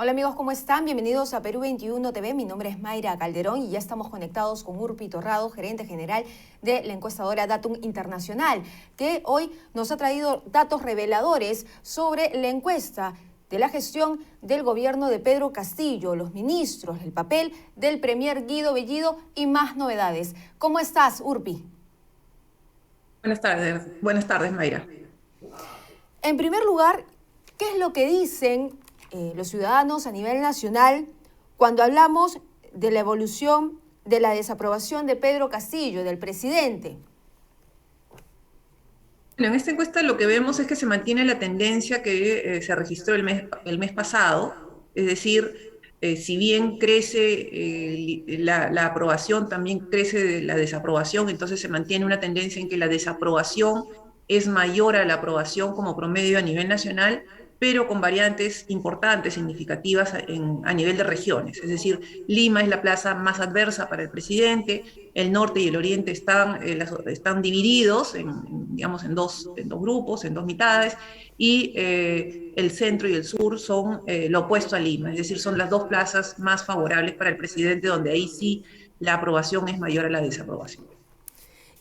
Hola amigos, ¿cómo están? Bienvenidos a Perú 21 TV. Mi nombre es Mayra Calderón y ya estamos conectados con Urpi Torrado, gerente general de la encuestadora Datum Internacional, que hoy nos ha traído datos reveladores sobre la encuesta de la gestión del gobierno de Pedro Castillo, los ministros, el papel del premier Guido Bellido y más novedades. ¿Cómo estás, Urpi? Buenas tardes, Mayra. En primer lugar, ¿qué es lo que dicen los ciudadanos a nivel nacional cuando hablamos de la evolución de la desaprobación de Pedro Castillo, del presidente? Bueno, en esta encuesta lo que vemos es que se mantiene la tendencia que se registró el mes pasado, es decir, si bien crece la aprobación, también crece la desaprobación, entonces se mantiene una tendencia en que la desaprobación es mayor a la aprobación como promedio a nivel nacional, pero con variantes importantes, significativas a nivel de regiones. Es decir, Lima es la plaza más adversa para el presidente, el norte y el oriente están divididos digamos, en dos grupos, en dos mitades, y el centro y el sur son lo opuesto a Lima, es decir, son las dos plazas más favorables para el presidente, donde ahí sí la aprobación es mayor a la desaprobación.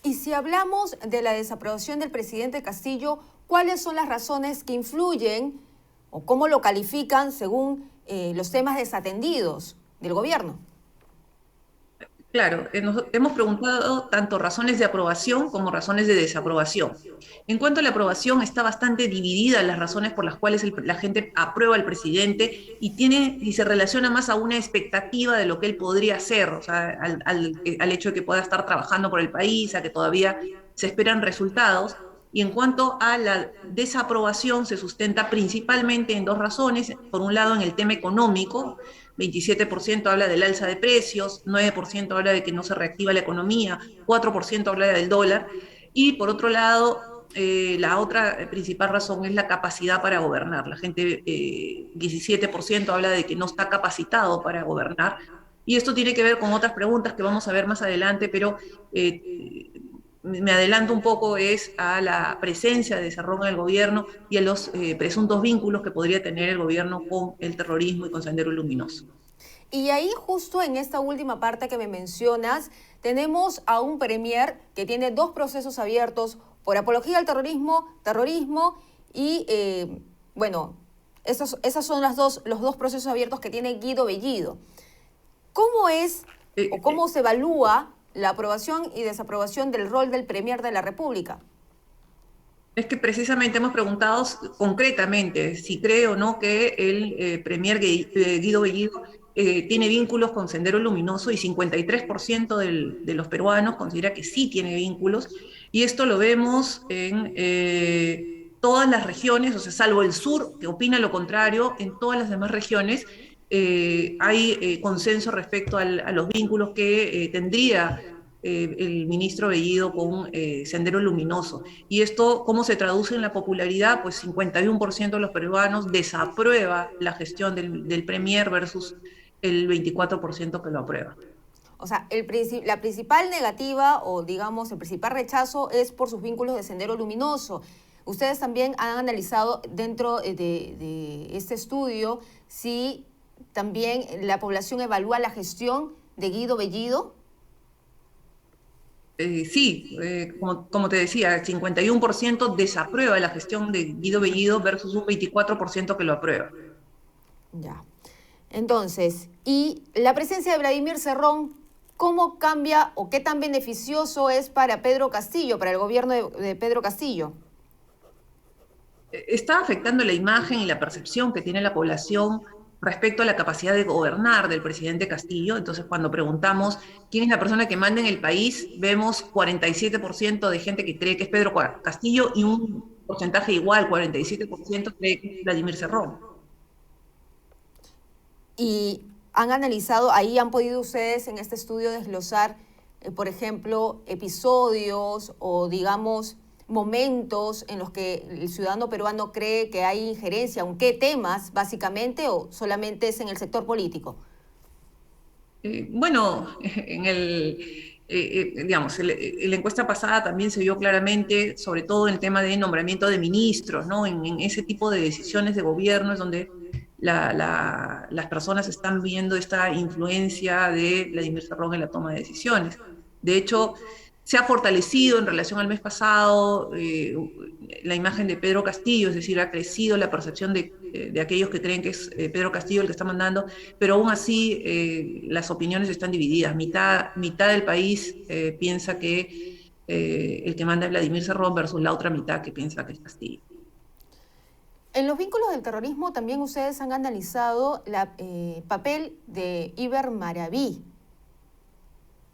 Y si hablamos de la desaprobación del presidente Castillo, ¿cuáles son las razones que influyen o cómo lo califican según los temas desatendidos del gobierno? Claro, hemos preguntado tanto razones de aprobación como razones de desaprobación. En cuanto a la aprobación, está bastante dividida las razones por las cuales la gente aprueba al presidente y se relaciona más a una expectativa de lo que él podría hacer, o sea, al hecho de que pueda estar trabajando por el país, a que todavía se esperan resultados. Y en cuanto a la desaprobación, se sustenta principalmente en dos razones. Por un lado, en el tema económico, 27% habla del alza de precios, 9% habla de que no se reactiva la economía, 4% habla del dólar, y por otro lado, la otra principal razón es la capacidad para gobernar. La gente, 17% habla de que no está capacitado para gobernar, y esto tiene que ver con otras preguntas que vamos a ver más adelante, pero me adelanto un poco es a la presencia de Cerrón en el gobierno y a los presuntos vínculos que podría tener el gobierno con el terrorismo y con Sendero Luminoso. Y ahí justo en esta última parte que me mencionas, tenemos a un premier que tiene dos procesos abiertos por apología al terrorismo y, bueno, esos son los dos procesos abiertos que tiene Guido Bellido. ¿Cómo es o cómo se evalúa la aprobación y desaprobación del rol del premier de la República? Es que precisamente hemos preguntado concretamente si cree o no que el premier Guido Bellido tiene vínculos con Sendero Luminoso, y 53% de los peruanos considera que sí tiene vínculos, y esto lo vemos en todas las regiones, o sea, salvo el sur, que opina lo contrario. En todas las demás regiones hay consenso respecto a los vínculos que tendría el ministro Bellido con Sendero Luminoso. ¿Y esto cómo se traduce en la popularidad? Pues 51% de los peruanos desaprueba la gestión del premier versus el 24% que lo aprueba. O sea, la principal negativa o digamos el principal rechazo es por sus vínculos de Sendero Luminoso. Ustedes también han analizado dentro de este estudio si también la población evalúa la gestión de Guido Bellido. Sí, como te decía, el 51% desaprueba la gestión de Guido Bellido versus un 24% que lo aprueba. Ya. Entonces, y la presencia de Vladimir Cerrón, ¿cómo cambia o qué tan beneficioso es para Pedro Castillo, para el gobierno de Pedro Castillo? Está afectando la imagen y la percepción que tiene la población respecto a la capacidad de gobernar del presidente Castillo. Entonces, cuando preguntamos quién es la persona que manda en el país, vemos 47% de gente que cree que es Pedro Castillo, y un porcentaje igual, 47%, cree que es Vladimir Cerrón. Y han analizado, ahí han podido ustedes en este estudio desglosar, por ejemplo, episodios o digamos momentos en los que el ciudadano peruano cree que hay injerencia, ¿en qué temas básicamente o solamente es en el sector político? Bueno, digamos, en la encuesta pasada también se vio claramente, sobre todo en el tema de nombramiento de ministros, ¿no? En ese tipo de decisiones de gobierno es donde las personas están viendo esta influencia de Vladimir Cerrón en la toma de decisiones. De hecho, se ha fortalecido en relación al mes pasado la imagen de Pedro Castillo, es decir, ha crecido la percepción de aquellos que creen que es Pedro Castillo el que está mandando, pero aún así las opiniones están divididas. Mitad del país piensa que el que manda es Vladimir Cerrón versus la otra mitad que piensa que es Castillo. En los vínculos del terrorismo también ustedes han analizado el papel de Iber Maraví.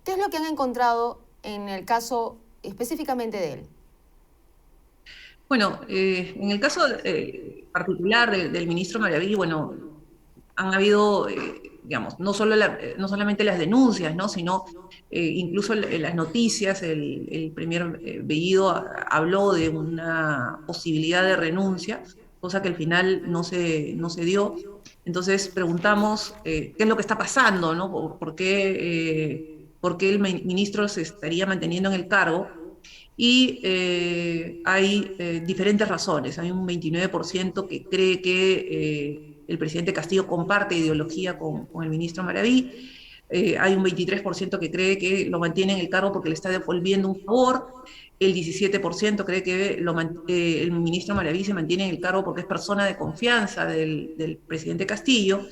¿Qué es lo que han encontrado en el caso específicamente de él? Bueno, en el caso particular del ministro Maraví, bueno, han habido, digamos, no solamente las denuncias, ¿no? Sino incluso en las noticias, el primer Bellido habló de una posibilidad de renuncia, cosa que al final no se dio. Entonces preguntamos qué es lo que está pasando, ¿no? Por qué el ministro se estaría manteniendo en el cargo? Y hay diferentes razones. Hay un 29% que cree que el presidente Castillo comparte ideología con el ministro Maraví. Hay un 23% que cree que lo mantiene en el cargo porque le está devolviendo un favor. El 17% cree que el ministro Maraví se mantiene en el cargo porque es persona de confianza del presidente Castillo.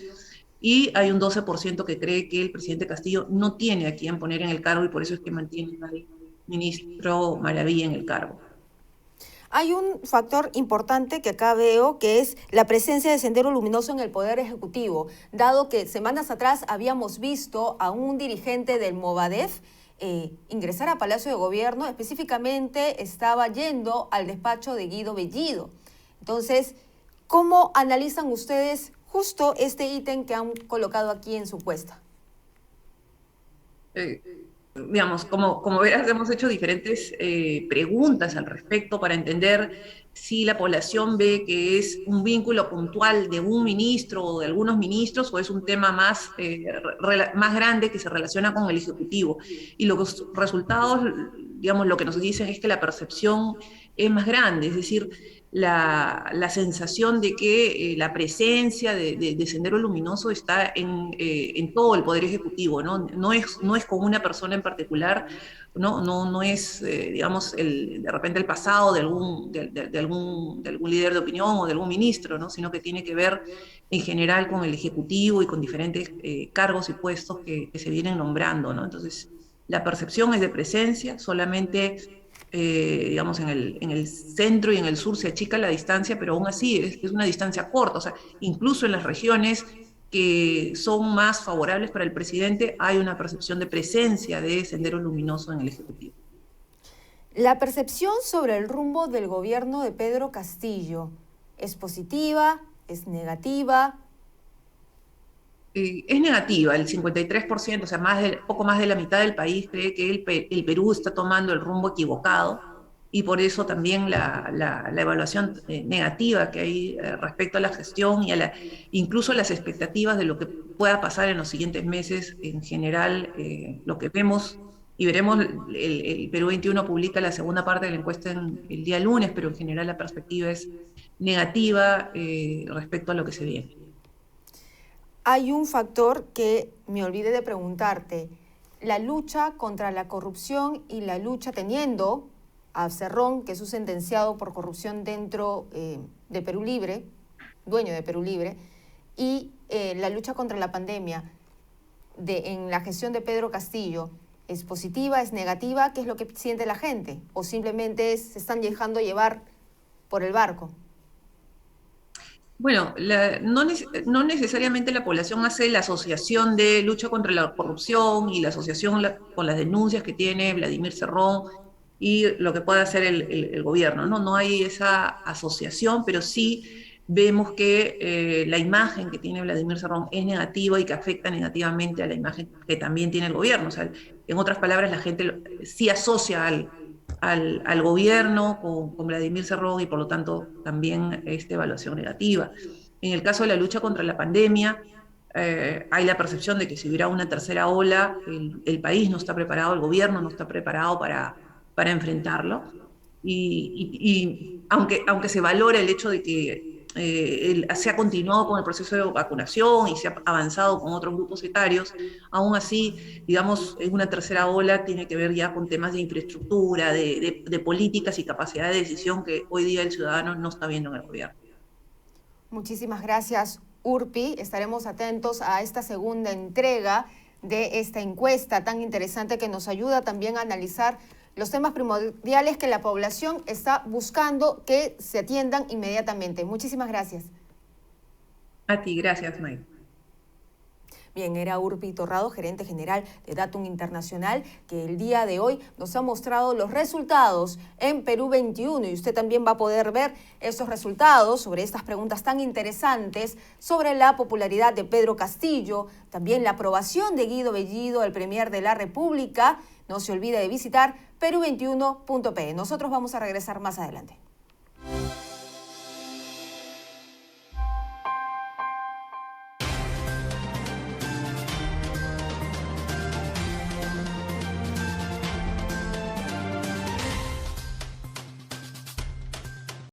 Y hay un 12% que cree que el presidente Castillo no tiene a quien poner en el cargo y por eso es que mantiene al ministro Maraví en el cargo. Hay un factor importante que acá veo, que es la presencia de Sendero Luminoso en el Poder Ejecutivo, dado que semanas atrás habíamos visto a un dirigente del Movadef ingresar a Palacio de Gobierno, específicamente estaba yendo al despacho de Guido Bellido. Entonces, ¿cómo analizan ustedes justo este ítem que han colocado aquí en su puesta? Digamos, como verás, hemos hecho diferentes preguntas al respecto para entender si la población ve que es un vínculo puntual de un ministro o de algunos ministros o es un tema más grande que se relaciona con el Ejecutivo. Y los resultados, digamos, lo que nos dicen es que la percepción es más grande, es decir, la sensación de que la presencia de Sendero Luminoso está en todo el Poder Ejecutivo, ¿no? No es con una persona en particular, no es, digamos, de repente el pasado de algún líder de opinión o de algún ministro, ¿no? Sino que tiene que ver en general con el Ejecutivo y con diferentes cargos y puestos que se vienen nombrando, ¿no? Entonces, la percepción es de presencia, solamente digamos, en el centro y en el sur se achica la distancia, pero aún así es una distancia corta. O sea, incluso en las regiones que son más favorables para el presidente, hay una percepción de presencia de Sendero Luminoso en el Ejecutivo. La percepción sobre el rumbo del gobierno de Pedro Castillo, ¿es positiva? ¿Es negativa? Es negativa, el 53%, o sea, poco más de la mitad del país cree que el Perú está tomando el rumbo equivocado y por eso también la evaluación negativa que hay respecto a la gestión y incluso a las expectativas de lo que pueda pasar en los siguientes meses. En general, lo que vemos y veremos, el Perú 21 publica la segunda parte de la encuesta el día lunes, pero en general la perspectiva es negativa respecto a lo que se viene. Hay un factor que me olvidé de preguntarte. La lucha contra la corrupción y la lucha teniendo a Cerrón, que es un sentenciado por corrupción dentro de Perú Libre, dueño de Perú Libre, y la lucha contra la pandemia en la gestión de Pedro Castillo, ¿es positiva, es negativa? ¿Qué es lo que siente la gente? ¿O simplemente se están dejando llevar por el barco? Bueno, no necesariamente la población hace la asociación de lucha contra la corrupción y la asociación con las denuncias que tiene Vladimir Cerrón y lo que puede hacer el gobierno, ¿no? No hay esa asociación, pero sí vemos que la imagen que tiene Vladimir Cerrón es negativa y que afecta negativamente a la imagen que también tiene el gobierno. O sea, en otras palabras, la gente sí asocia al gobierno con Vladimir Cerrón y por lo tanto también esta evaluación negativa. En el caso de la lucha contra la pandemia, hay la percepción de que si hubiera una tercera ola, el país no está preparado, el gobierno no está preparado para enfrentarlo. Y aunque se valora el hecho de que se ha continuado con el proceso de vacunación y se ha avanzado con otros grupos etarios. Aún así, digamos, en una tercera ola tiene que ver ya con temas de infraestructura, de políticas y capacidad de decisión que hoy día el ciudadano no está viendo en el gobierno. Muchísimas gracias, Urpi. Estaremos atentos a esta segunda entrega de esta encuesta tan interesante que nos ayuda también a analizar los temas primordiales que la población está buscando que se atiendan inmediatamente. Muchísimas gracias. A ti, gracias, Mike. Bien, era Urpi Torrado, gerente general de Datum Internacional, que el día de hoy nos ha mostrado los resultados en Perú 21 y usted también va a poder ver estos resultados sobre estas preguntas tan interesantes sobre la popularidad de Pedro Castillo, también la aprobación de Guido Bellido, el premier de la República. No se olvide de visitar peru21.pe. Nosotros vamos a regresar más adelante.